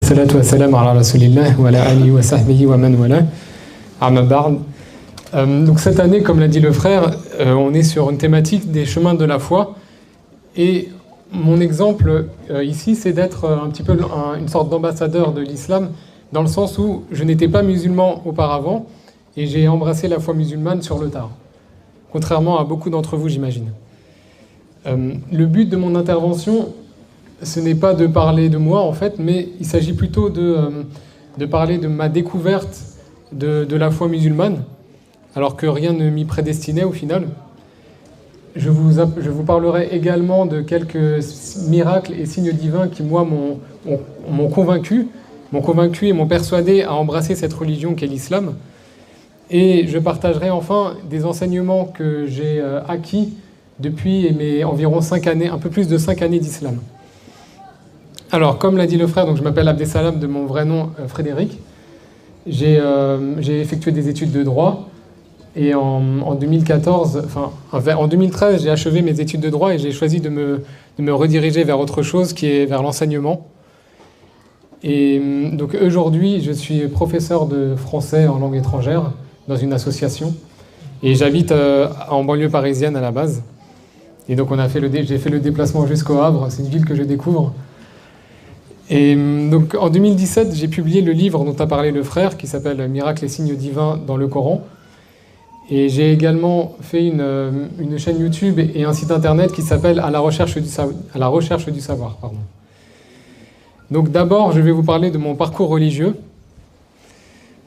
Salatu wa salam ala rasulillah wa ala alihi wa sahbihi wa man wala. Amma ba'd. Donc cette année, comme l'a dit le frère, on est sur une thématique des chemins de la foi. Et mon exemple ici, c'est d'être un petit peu une sorte d'ambassadeur de l'islam, dans le sens où je n'étais pas musulman auparavant et j'ai embrassé la foi musulmane sur le tard. Contrairement à beaucoup d'entre vous, j'imagine. Le but de mon intervention, ce n'est pas de parler de moi, en fait, mais il s'agit plutôt de parler de ma découverte de la foi musulmane, alors que rien ne m'y prédestinait au final. Je vous parlerai également de quelques miracles et signes divins qui, moi, m'ont convaincu et m'ont persuadé à embrasser cette religion qu'est l'islam. Et je partagerai enfin des enseignements que j'ai acquis depuis environ 5 années, un peu plus de 5 années d'islam. Alors, comme l'a dit le frère, donc je m'appelle Abdesalam de mon vrai nom Frédéric. J'ai effectué des études de droit et en 2014, en 2013, j'ai achevé mes études de droit et j'ai choisi de me rediriger vers autre chose qui est vers l'enseignement. Et donc aujourd'hui, je suis professeur de français en langue étrangère dans une association et j'habite en banlieue parisienne à la base. Et donc j'ai fait le déplacement jusqu'au Havre, c'est une ville que je découvre. Et donc en 2017, j'ai publié le livre dont a parlé le frère, qui s'appelle « Miracles et signes divins dans le Coran ». Et j'ai également fait une chaîne YouTube et un site internet qui s'appelle « À la recherche du savoir ». Donc d'abord, je vais vous parler de mon parcours religieux.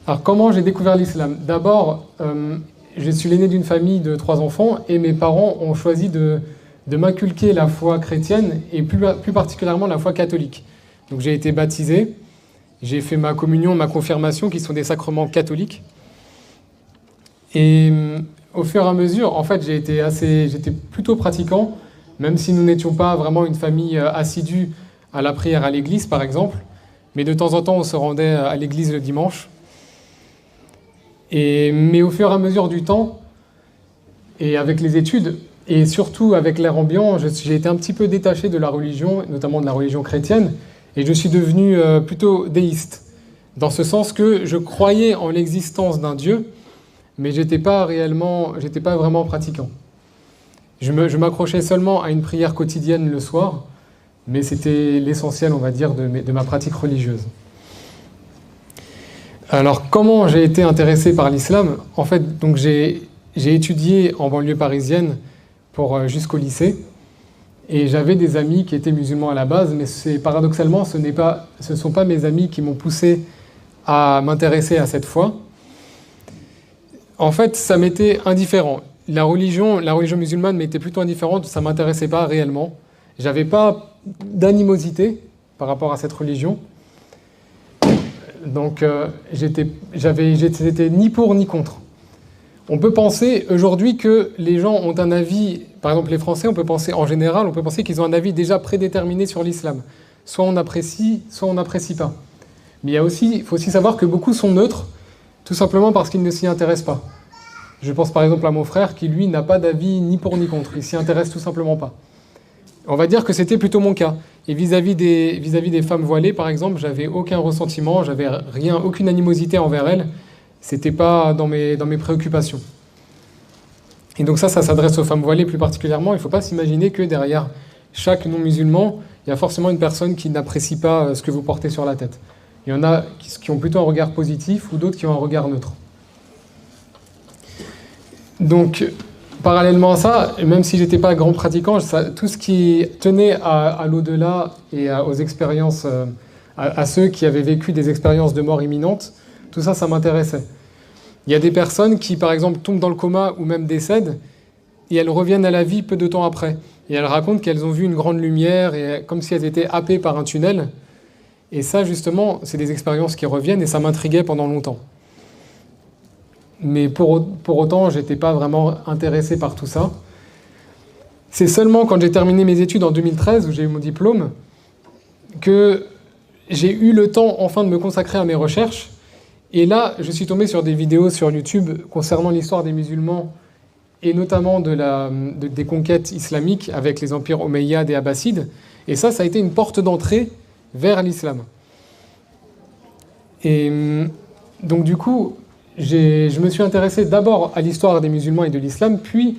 Alors comment j'ai découvert l'islam? D'abord, je suis l'aîné d'une famille de 3 enfants et mes parents ont choisi de m'inculquer la foi chrétienne et plus particulièrement la foi catholique. Donc j'ai été baptisé, j'ai fait ma communion, ma confirmation, qui sont des sacrements catholiques. Et au fur et à mesure, en fait, j'étais plutôt pratiquant, même si nous n'étions pas vraiment une famille assidue à la prière à l'église, par exemple. Mais de temps en temps, on se rendait à l'église le dimanche. Mais au fur et à mesure du temps, et avec les études, et surtout avec l'air ambiant, j'ai été un petit peu détaché de la religion, notamment de la religion chrétienne. Et je suis devenu plutôt déiste, dans ce sens que je croyais en l'existence d'un Dieu, mais j'étais pas vraiment pratiquant. Je m'accrochais seulement à une prière quotidienne le soir, mais c'était l'essentiel, on va dire, de ma pratique religieuse. Alors, comment j'ai été intéressé par l'islam? En fait, donc j'ai étudié en banlieue parisienne jusqu'au lycée. Et j'avais des amis qui étaient musulmans à la base, mais paradoxalement, ce ne sont pas mes amis qui m'ont poussé à m'intéresser à cette foi. En fait, ça m'était indifférent. La religion musulmane m'était plutôt indifférente, ça ne m'intéressait pas réellement. Je n'avais pas d'animosité par rapport à cette religion. Donc, j'étais ni pour ni contre. On peut penser aujourd'hui que les gens ont un avis, par exemple les Français, on peut penser qu'ils ont un avis déjà prédéterminé sur l'islam. Soit on apprécie, soit on n'apprécie pas. Mais il faut aussi savoir que beaucoup sont neutres, tout simplement parce qu'ils ne s'y intéressent pas. Je pense par exemple à mon frère qui, lui, n'a pas d'avis ni pour ni contre. Il s'y intéresse tout simplement pas. On va dire que c'était plutôt mon cas. Et vis-à-vis des femmes voilées, par exemple, j'avais aucun ressentiment, j'avais aucune animosité envers elles. C'était pas dans mes préoccupations. Et donc ça s'adresse aux femmes voilées plus particulièrement. Il ne faut pas s'imaginer que derrière chaque non-musulman, il y a forcément une personne qui n'apprécie pas ce que vous portez sur la tête. Il y en a qui ont plutôt un regard positif ou d'autres qui ont un regard neutre. Donc, parallèlement à ça, même si j'étais pas grand pratiquant, tout ce qui tenait à l'au-delà et aux expériences, à ceux qui avaient vécu des expériences de mort imminente, tout ça, ça m'intéressait. Il y a des personnes qui, par exemple, tombent dans le coma ou même décèdent, et elles reviennent à la vie peu de temps après. Et elles racontent qu'elles ont vu une grande lumière, et comme si elles étaient happées par un tunnel. Et ça, justement, c'est des expériences qui reviennent, et ça m'intriguait pendant longtemps. Mais pour autant, je n'étais pas vraiment intéressé par tout ça. C'est seulement quand j'ai terminé mes études en 2013, où j'ai eu mon diplôme, que j'ai eu le temps enfin de me consacrer à mes recherches. Et là, je suis tombé sur des vidéos sur YouTube concernant l'histoire des musulmans et notamment des conquêtes islamiques avec les empires omeyyades et abbassides. Et ça a été une porte d'entrée vers l'islam. Et donc du coup, je me suis intéressé d'abord à l'histoire des musulmans et de l'islam, puis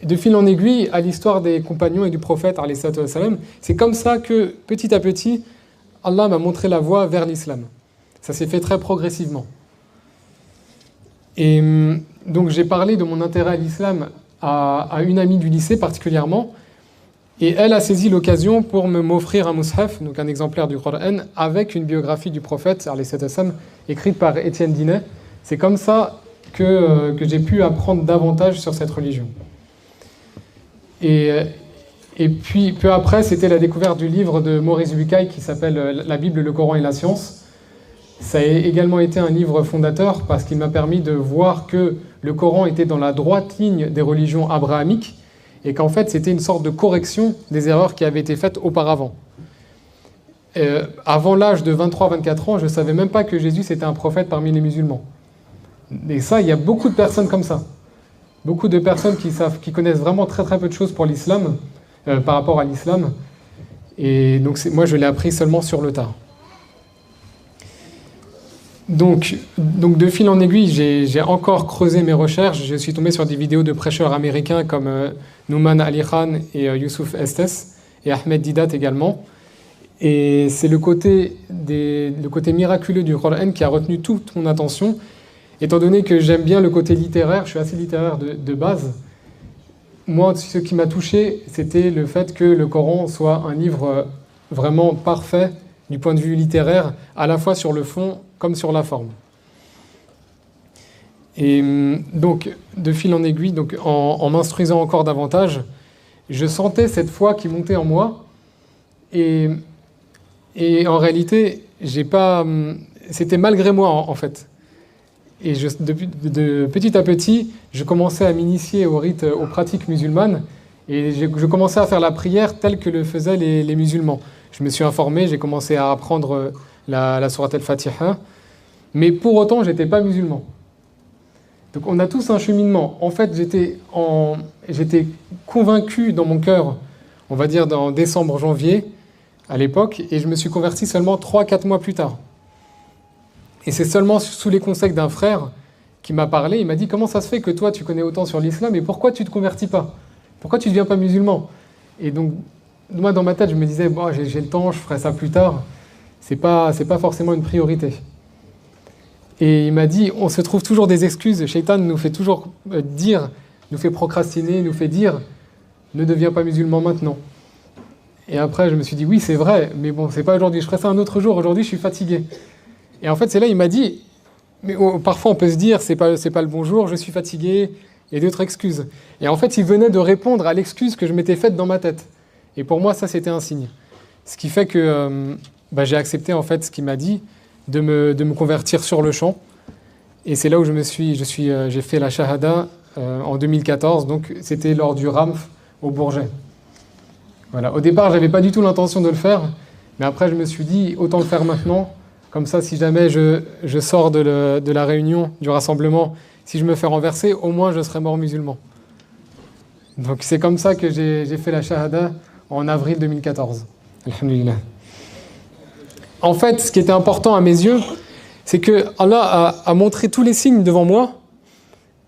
de fil en aiguille à l'histoire des compagnons et du prophète, alayhi salatu wassalam. C'est comme ça que, petit à petit, Allah m'a montré la voie vers l'islam. Ça s'est fait très progressivement. Et donc j'ai parlé de mon intérêt à l'islam à une amie du lycée particulièrement, et elle a saisi l'occasion pour m'offrir un mushaf, donc un exemplaire du Coran, avec une biographie du prophète, alayhi salatu wassalam, écrite par Étienne Dinet. C'est comme ça que j'ai pu apprendre davantage sur cette religion. Et puis, peu après, c'était la découverte du livre de Maurice Bucaille qui s'appelle « La Bible, le Coran et la science ». Ça a également été un livre fondateur parce qu'il m'a permis de voir que le Coran était dans la droite ligne des religions abrahamiques et qu'en fait, c'était une sorte de correction des erreurs qui avaient été faites auparavant. Avant l'âge de 23-24 ans, je ne savais même pas que Jésus était un prophète parmi les musulmans. Et ça, il y a beaucoup de personnes comme ça. Beaucoup de personnes qui connaissent vraiment très très peu de choses pour l'islam, par rapport à l'islam. Et donc moi je l'ai appris seulement sur le tard. Donc de fil en aiguille, j'ai encore creusé mes recherches. Je suis tombé sur des vidéos de prêcheurs américains comme Nouman Ali Khan et Youssouf Estes et Ahmed Didat également. Et c'est le côté miraculeux du Coran qui a retenu toute mon attention. Étant donné que j'aime bien le côté littéraire, je suis assez littéraire de base, moi, ce qui m'a touché, c'était le fait que le Coran soit un livre vraiment parfait du point de vue littéraire, à la fois sur le fond comme sur la forme. Et donc, de fil en aiguille, donc, en m'instruisant encore davantage, je sentais cette foi qui montait en moi. Et en réalité, c'était malgré moi, en fait. Et de petit à petit, je commençais à m'initier aux pratiques musulmanes et je commençais à faire la prière telle que le faisaient les musulmans. Je me suis informé, j'ai commencé à apprendre la sourate al-Fatiha, mais pour autant, je n'étais pas musulman. Donc on a tous un cheminement. En fait, j'étais convaincu dans mon cœur, on va dire dans décembre-janvier, à l'époque, et je me suis converti seulement 3-4 mois plus tard. Et c'est seulement sous les conseils d'un frère qui m'a parlé, il m'a dit « Comment ça se fait que toi, tu connais autant sur l'islam et pourquoi tu ne te convertis pas? Pourquoi tu ne deviens pas musulman ?» Et donc, moi, dans ma tête, je me disais bon, « J'ai le temps, je ferai ça plus tard. » C'est pas forcément une priorité. Et il m'a dit « On se trouve toujours des excuses. Shaitan nous fait toujours nous fait procrastiner, nous fait dire « Ne deviens pas musulman maintenant. » Et après, je me suis dit « Oui, c'est vrai, mais bon, c'est pas aujourd'hui. Je ferai ça un autre jour. Aujourd'hui, je suis fatigué. » Et en fait, c'est là, il m'a dit, mais parfois on peut se dire, c'est pas le bon jour, je suis fatigué, et d'autres excuses. Et en fait, il venait de répondre à l'excuse que je m'étais faite dans ma tête. Et pour moi, ça, c'était un signe. Ce qui fait que j'ai accepté, en fait, ce qu'il m'a dit, de me convertir sur le champ. Et c'est là où j'ai fait la shahada en 2014, donc c'était lors du RAMF au Bourget. Voilà. Au départ, je n'avais pas du tout l'intention de le faire, mais après, je me suis dit, autant le faire maintenant. Comme ça, si jamais je sors de la réunion, du rassemblement, si je me fais renverser, au moins je serai mort musulman. Donc c'est comme ça que j'ai fait la shahada en avril 2014. Alhamdulillah. En fait, ce qui était important à mes yeux, c'est que Allah a montré tous les signes devant moi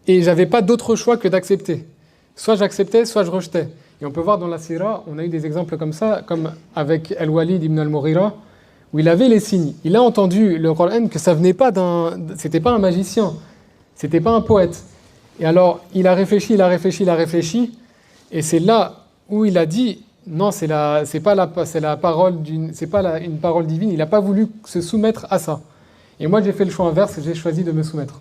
et j'avais pas d'autre choix que d'accepter. Soit j'acceptais, soit je rejetais. Et on peut voir dans la sira, on a eu des exemples comme ça, comme avec Al-Walid ibn al-Mughira, où il avait les signes. Il a entendu le Coran que ça venait pas c'était pas un magicien, c'était pas un poète. Et alors, il a réfléchi, et c'est là où il a dit, non, c'est la parole une parole divine. Il n'a pas voulu se soumettre à ça. Et moi, j'ai fait le choix inverse, j'ai choisi de me soumettre.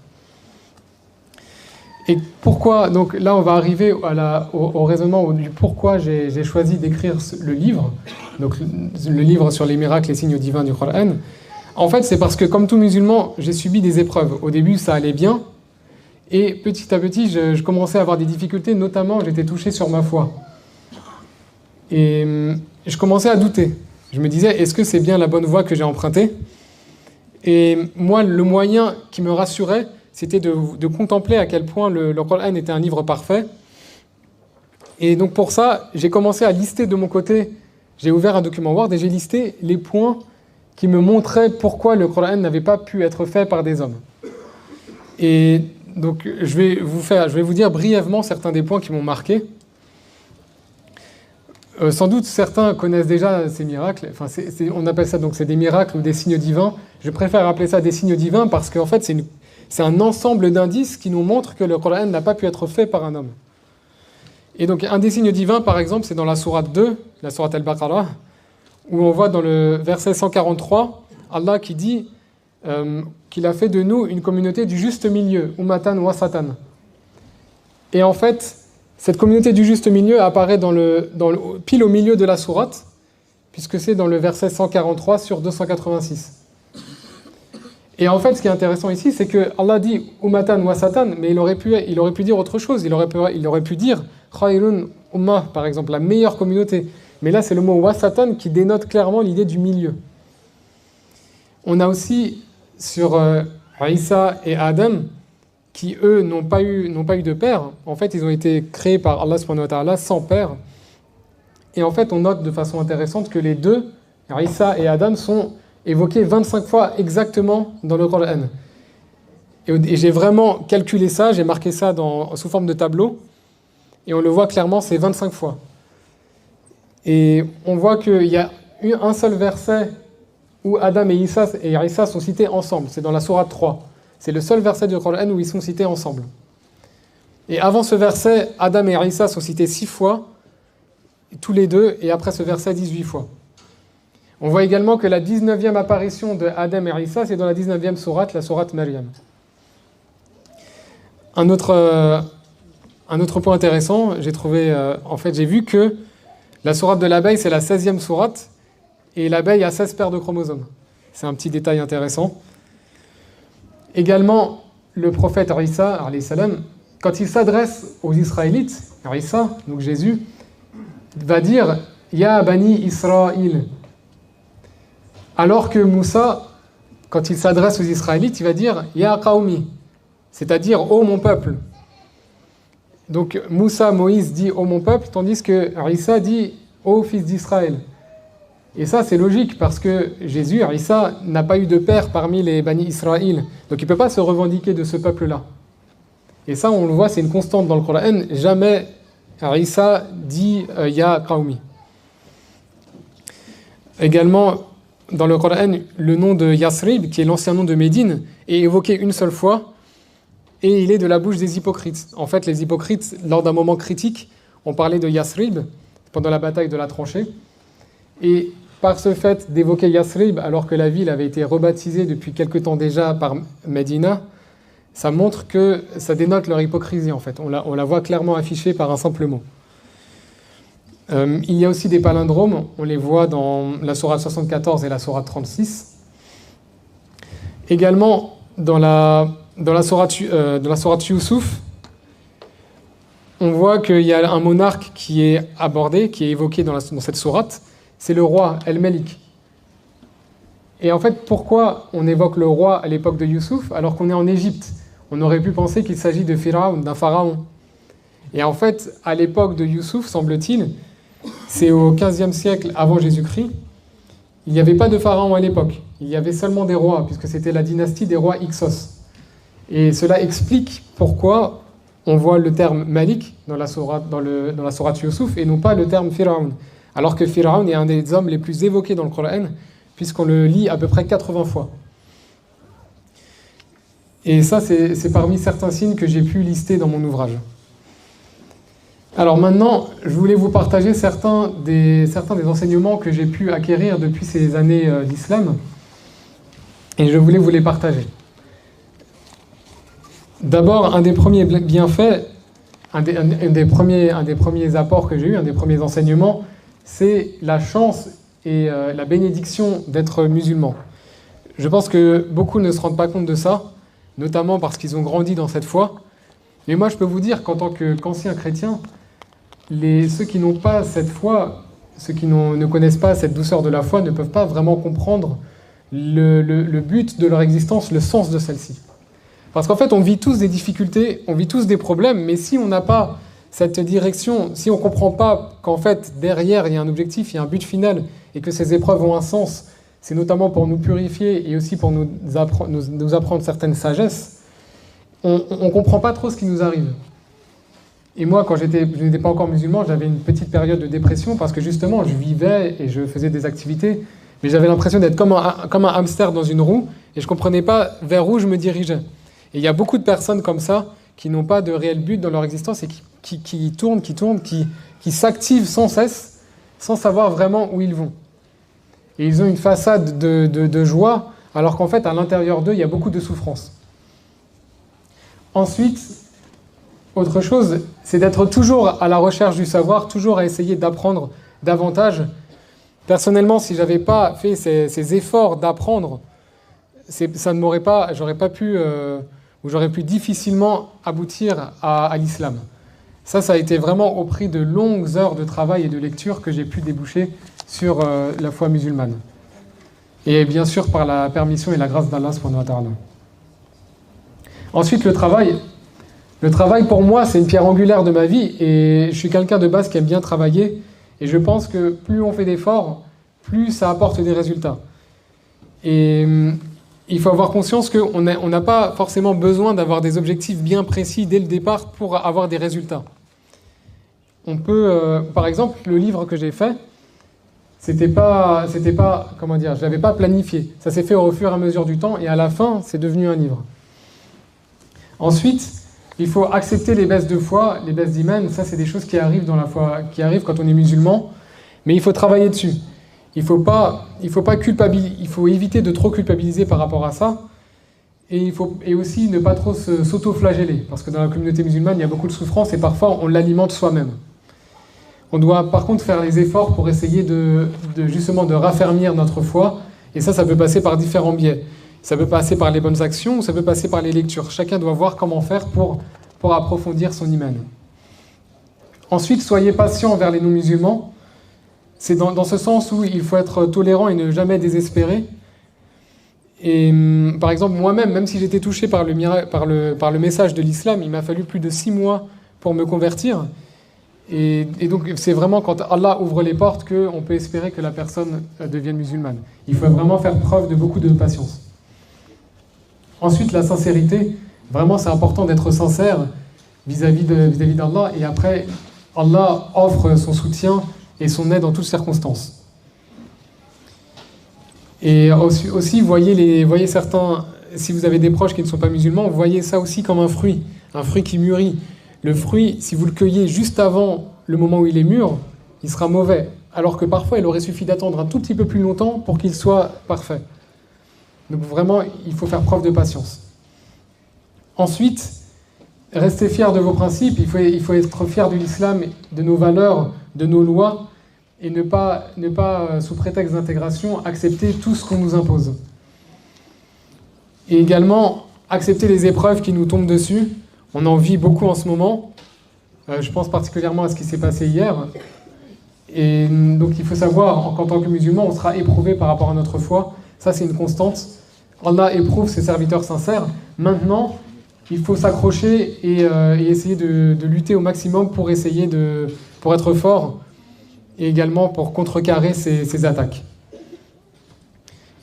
Et pourquoi, donc là on va arriver au raisonnement du pourquoi j'ai choisi d'écrire le livre, donc le livre sur les miracles et signes divins du Coran. En fait, c'est parce que comme tout musulman, j'ai subi des épreuves. Au début, ça allait bien, et petit à petit, je commençais à avoir des difficultés, notamment j'étais touché sur ma foi. Et je commençais à douter. Je me disais, est-ce que c'est bien la bonne voie que j'ai empruntée? Et moi, le moyen qui me rassurait, c'était de contempler à quel point le Coran était un livre parfait. Et donc pour ça, j'ai commencé à lister de mon côté, j'ai ouvert un document Word et j'ai listé les points qui me montraient pourquoi le Coran n'avait pas pu être fait par des hommes. Et donc, je vais vous dire brièvement certains des points qui m'ont marqué. Sans doute, certains connaissent déjà ces miracles. Enfin, on appelle ça donc c'est des miracles ou des signes divins. Je préfère appeler ça des signes divins parce qu'en fait, c'est un ensemble d'indices qui nous montrent que le Coran n'a pas pu être fait par un homme. Et donc, un des signes divins, par exemple, c'est dans la sourate 2, la sourate Al-Baqarah, où on voit dans le verset 143, Allah qui dit qu'il a fait de nous une communauté du juste milieu, ummatan wasatan. Et en fait, cette communauté du juste milieu apparaît pile au milieu de la sourate, puisque c'est dans le verset 143 sur 286. Et en fait, ce qui est intéressant ici, c'est que Allah dit ummatan wasatan, mais il aurait pu dire autre chose. Il aurait pu dire khayrun ummah, par exemple, la meilleure communauté. Mais là, c'est le mot wasatan qui dénote clairement l'idée du milieu. On a aussi sur Isa et Adam, qui eux n'ont pas eu de père. En fait, ils ont été créés par Allah subhanahu wa ta'ala sans père. Et en fait, on note de façon intéressante que les deux, Isa et Adam, sont évoqués 25 fois exactement dans le Coran. Et j'ai vraiment calculé ça, j'ai marqué ça sous forme de tableau, et on le voit clairement, c'est 25 fois. Et on voit qu'il y a eu un seul verset où Adam et Isa sont cités ensemble, c'est dans la sourate 3. C'est le seul verset du Coran où ils sont cités ensemble. Et avant ce verset, Adam et Isa sont cités 6 fois, tous les deux, et après ce verset, 18 fois. On voit également que la 19e apparition de Adam et Isa, c'est dans la 19e sourate, la sourate Maryam. Un autre point intéressant, j'ai vu que la sourate de l'abeille, c'est la 16e sourate, et l'abeille a 16 paires de chromosomes. C'est un petit détail intéressant. Également, le prophète Isa, alayhi salam, quand il s'adresse aux Israélites, Isa, donc Jésus, va dire « Ya bani Israël ». Alors que Moussa, quand il s'adresse aux Israélites, il va dire « Ya qawmi », c'est-à-dire « Ô mon peuple ». Donc Moussa, Moïse dit « Ô mon peuple », tandis que Isa dit « Ô fils d'Israël ». Et ça, c'est logique, parce que Jésus, Isa, n'a pas eu de père parmi les Bani Israël. Donc il ne peut pas se revendiquer de ce peuple-là. Et ça, on le voit, c'est une constante dans le Coran. Jamais Isa dit « Ya qawmi ». Également, dans le Coran, le nom de Yasrib, qui est l'ancien nom de Médine, est évoqué une seule fois, et il est de la bouche des hypocrites. En fait, les hypocrites, lors d'un moment critique, ont parlé de Yasrib, pendant la bataille de la tranchée, et par ce fait d'évoquer Yasrib, alors que la ville avait été rebaptisée depuis quelque temps déjà par Médina, ça montre que ça dénote leur hypocrisie, en fait. On la voit clairement affichée par un simple mot. Il y a aussi des palindromes, on les voit dans la sourate 74 et la sourate 36. Également, dans la sourate Youssouf, on voit qu'il y a un monarque qui est abordé, qui est évoqué dans cette sourate, c'est le roi El-Melik. Et en fait, pourquoi on évoque le roi à l'époque de Youssouf alors qu'on est en Égypte? On aurait pu penser qu'il s'agit de Pharaon, d'un pharaon. Et en fait, à l'époque de Youssouf, semble-t-il, c'est au XVe siècle avant Jésus-Christ, il n'y avait pas de pharaon à l'époque. Il y avait seulement des rois, puisque c'était la dynastie des rois Hyksos. Et cela explique pourquoi on voit le terme Malik dans la sourate Youssouf et non pas le terme Pharaon. Alors que Pharaon est un des hommes les plus évoqués dans le Coran, puisqu'on le lit à peu près 80 fois. Et ça, c'est parmi certains signes que j'ai pu lister dans mon ouvrage. Alors maintenant, je voulais vous partager certains des enseignements que j'ai pu acquérir depuis ces années d'islam, et je voulais vous les partager. D'abord, un des premiers bienfaits, un des premiers apports que j'ai eu, un des premiers enseignements, c'est la chance et la bénédiction d'être musulman. Je pense que beaucoup ne se rendent pas compte de ça, notamment parce qu'ils ont grandi dans cette foi. Mais moi, je peux vous dire qu'en tant qu'ancien chrétien, ceux qui n'ont pas cette foi, ceux qui ne connaissent pas cette douceur de la foi, ne peuvent pas vraiment comprendre le but de leur existence, le sens de celle-ci. Parce qu'en fait, on vit tous des difficultés, on vit tous des problèmes, mais si on n'a pas cette direction, si on ne comprend pas qu'en fait, derrière, il y a un objectif, il y a un but final, et que ces épreuves ont un sens, c'est notamment pour nous purifier et aussi pour nous apprendre certaines sagesses, on ne comprend pas trop ce qui nous arrive. Et moi, quand je n'étais pas encore musulman, j'avais une petite période de dépression parce que justement, je vivais et je faisais des activités, mais j'avais l'impression d'être comme un hamster dans une roue et je ne comprenais pas vers où je me dirigeais. Et il y a beaucoup de personnes comme ça qui n'ont pas de réel but dans leur existence et qui tournent, qui s'activent sans cesse, sans savoir vraiment où ils vont. Et ils ont une façade de joie, alors qu'en fait, à l'intérieur d'eux, il y a beaucoup de souffrance. Ensuite, autre chose, c'est d'être toujours à la recherche du savoir, toujours à essayer d'apprendre davantage. Personnellement, si je n'avais pas fait ces efforts d'apprendre, j'aurais pas pu, ou j'aurais pu difficilement aboutir à l'islam. Ça a été vraiment au prix de longues heures de travail et de lecture que j'ai pu déboucher sur la foi musulmane. Et bien sûr par la permission et la grâce d'Allah subhanahu wa ta'ala. Ensuite, le travail. Le travail, pour moi, c'est une pierre angulaire de ma vie et je suis quelqu'un de base qui aime bien travailler et je pense que plus on fait d'efforts, plus ça apporte des résultats. Et il faut avoir conscience qu'on n'a pas forcément besoin d'avoir des objectifs bien précis dès le départ pour avoir des résultats. On peut, par exemple, le livre que j'ai fait, c'était pas, comment dire, je l'avais pas planifié. Ça s'est fait au fur et à mesure du temps et à la fin, c'est devenu un livre. Ensuite, il faut accepter les baisses de foi, les baisses d'iman. Ça, c'est des choses qui arrivent dans la foi, qui arrivent quand on est musulman, mais il faut travailler dessus. Il faut pas culpabiliser. Il faut éviter de trop culpabiliser par rapport à ça, et aussi ne pas trop s'auto-flageller, parce que dans la communauté musulmane, il y a beaucoup de souffrance et parfois on l'alimente soi-même. On doit par contre faire les efforts pour essayer justement de raffermir notre foi, et ça peut passer par différents biais. Ça peut passer par les bonnes actions, ou ça peut passer par les lectures. Chacun doit voir comment faire pour approfondir son iman. Ensuite, soyez patient envers les non-musulmans. C'est dans ce sens où il faut être tolérant et ne jamais désespérer. Et par exemple, moi-même, même si j'étais touché par le message de l'islam, il m'a fallu plus de 6 mois pour me convertir. Et donc, c'est vraiment quand Allah ouvre les portes qu'on peut espérer que la personne devienne musulmane. Il faut vraiment faire preuve de beaucoup de patience. Ensuite, la sincérité. Vraiment, c'est important d'être sincère vis-à-vis d'Allah. Et après, Allah offre son soutien et son aide en toutes circonstances. Et aussi voyez certains, si vous avez des proches qui ne sont pas musulmans, voyez ça aussi comme un fruit qui mûrit. Le fruit, si vous le cueillez juste avant le moment où il est mûr, il sera mauvais. Alors que parfois, il aurait suffi d'attendre un tout petit peu plus longtemps pour qu'il soit parfait. Donc vraiment, il faut faire preuve de patience. Ensuite, restez fiers de vos principes. Il faut être fier de l'islam, de nos valeurs, de nos lois, et ne pas sous prétexte d'intégration, accepter tout ce qu'on nous impose. Et également, accepter les épreuves qui nous tombent dessus. On en vit beaucoup en ce moment. Je pense particulièrement à ce qui s'est passé hier. Et donc il faut savoir qu'en tant que musulman, on sera éprouvé par rapport à notre foi. Ça, c'est une constante. Allah éprouve ses serviteurs sincères. Maintenant, il faut s'accrocher et essayer de lutter au maximum pour être fort et également pour contrecarrer ces attaques.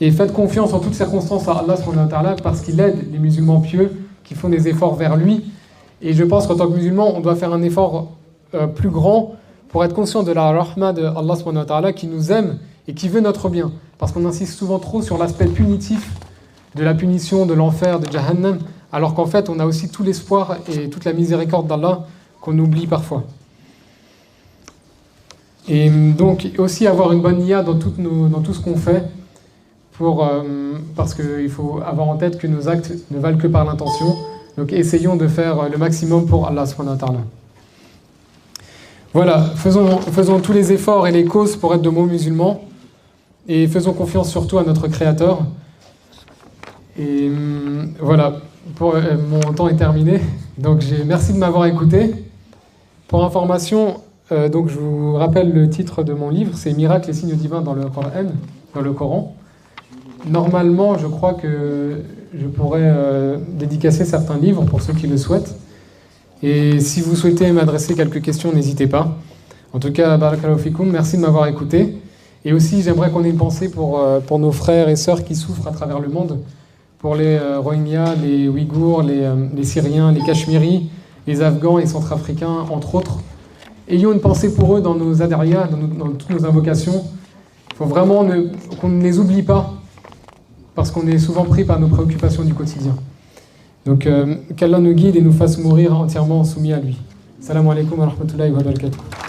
Et faites confiance en toutes circonstances à Allah subhanahu wa ta'ala parce qu'il aide les musulmans pieux qui font des efforts vers lui. Et je pense qu'en tant que musulman, on doit faire un effort plus grand pour être conscient de la rahma de Allah subhanahu wa ta'ala qui nous aime et qui veut notre bien. Parce qu'on insiste souvent trop sur l'aspect punitif de la punition, de l'enfer, de Jahannam, alors qu'en fait, on a aussi tout l'espoir et toute la miséricorde d'Allah qu'on oublie parfois. Et donc, aussi avoir une bonne niya dans tout ce qu'on fait, parce qu'il faut avoir en tête que nos actes ne valent que par l'intention. Donc, essayons de faire le maximum pour Allah subhanahu wa ta'ala. Voilà, faisons tous les efforts et les causes pour être de bons musulmans, et faisons confiance surtout à notre Créateur. Et voilà, mon temps est terminé. Donc merci de m'avoir écouté. Pour information, donc je vous rappelle le titre de mon livre, c'est Miracles et signes divins dans le Coran. Normalement, je crois que je pourrais dédicacer certains livres pour ceux qui le souhaitent. Et si vous souhaitez m'adresser quelques questions, n'hésitez pas. En tout cas, barakallahu fikoum, merci de m'avoir écouté. Et aussi, j'aimerais qu'on ait une pensée pour nos frères et sœurs qui souffrent à travers le monde, pour les Rohingyas, les Ouïghours, les Syriens, les Cachemiris, les Afghans et Centrafricains, entre autres. Ayons une pensée pour eux dans nos adarias, dans toutes nos invocations. Il faut vraiment qu'on ne les oublie pas, parce qu'on est souvent pris par nos préoccupations du quotidien. Donc, qu'Allah nous guide et nous fasse mourir entièrement soumis à lui. Salam alaikum wa rahmatullahi wa barakatuh.